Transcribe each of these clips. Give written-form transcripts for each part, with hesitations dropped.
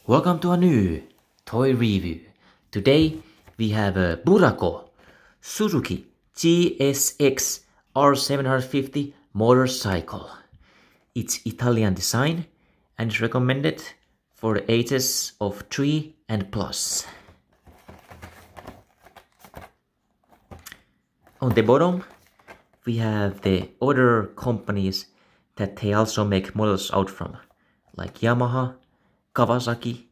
Welcome to a new toy review. Today we have a Bburago Suzuki GSX-R750 motorcycle. It's Italian design and is recommended for the ages of 3 and plus. On the bottom we have the other companies that they also make models out from, like Yamaha, Kawasaki,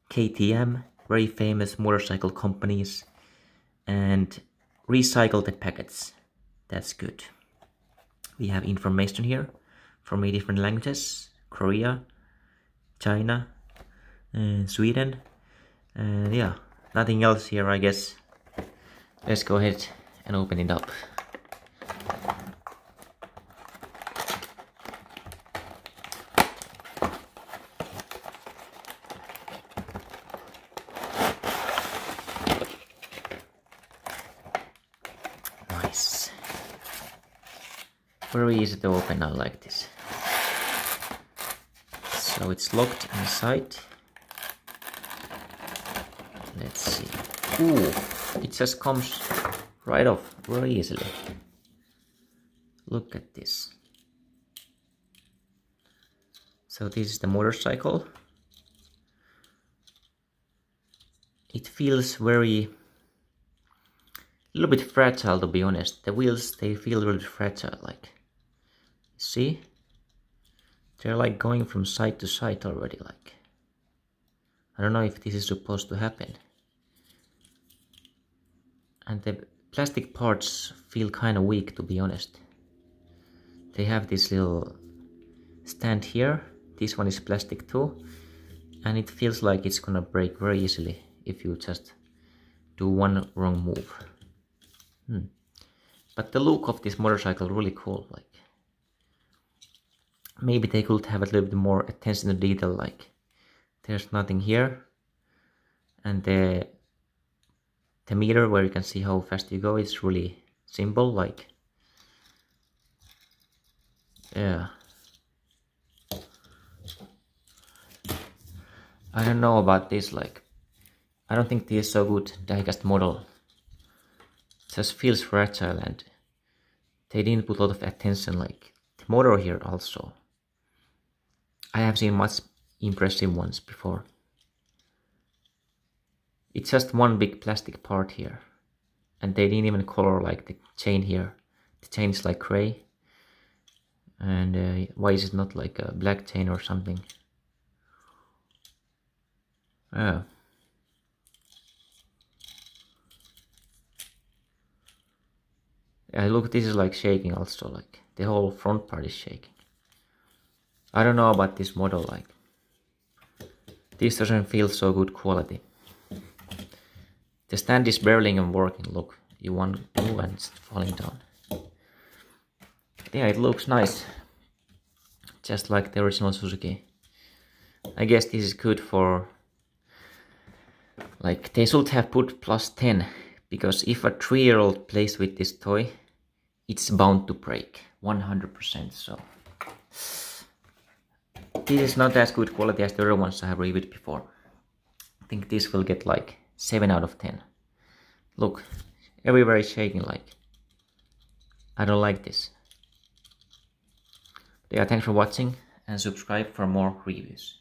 KTM, very famous motorcycle companies, and recycle the packets. That's good. We have information here from 8 different languages: Korea, China, Sweden, and yeah, nothing else here, I guess. Let's go ahead and open it up. Nice. Very easy to open, I like this. So it's locked inside. Let's see. Ooh, it just comes right off very easily. Look at this. So this is the motorcycle. It feels a little bit fragile, to be honest. The wheels, they feel really fragile, like, see? They're like going from side to side already, like. I don't know if this is supposed to happen. And the plastic parts feel kind of weak, to be honest. They have this little stand here. This one is plastic too. And it feels like it's gonna break very easily if you just do one wrong move. But the look of this motorcycle really cool, like. Maybe they could have a little bit more attention to detail, like there's nothing here, and the meter where you can see how fast you go is really simple, like, yeah. I don't know about this, like, I don't think this is so good diecast model. It just feels fragile, and they didn't put a lot of attention, like the motor here also. I have seen much impressive ones before. It's just one big plastic part here, and they didn't even color like the chain here. The chain is like gray, and why is it not like a black chain or something? Yeah. Yeah, look, this is like shaking also, like the whole front part is shaking. I don't know about this model, like this doesn't feel so good quality. The stand is barely even working, look, you want to move and it's falling down. Yeah, it looks nice, just like the original Suzuki. I guess this is good for, like, they should have put +10, because if a 3-year-old plays with this toy, it's bound to break 100%. So this is not as good quality as the other ones I have reviewed before. I think this will get like 7 out of 10. Look, everywhere is shaking, like, I don't like this. But yeah, thanks for watching, and subscribe for more reviews.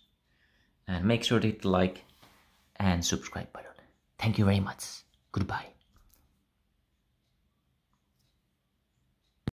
And make sure to hit the like and subscribe button. Thank you very much. Goodbye.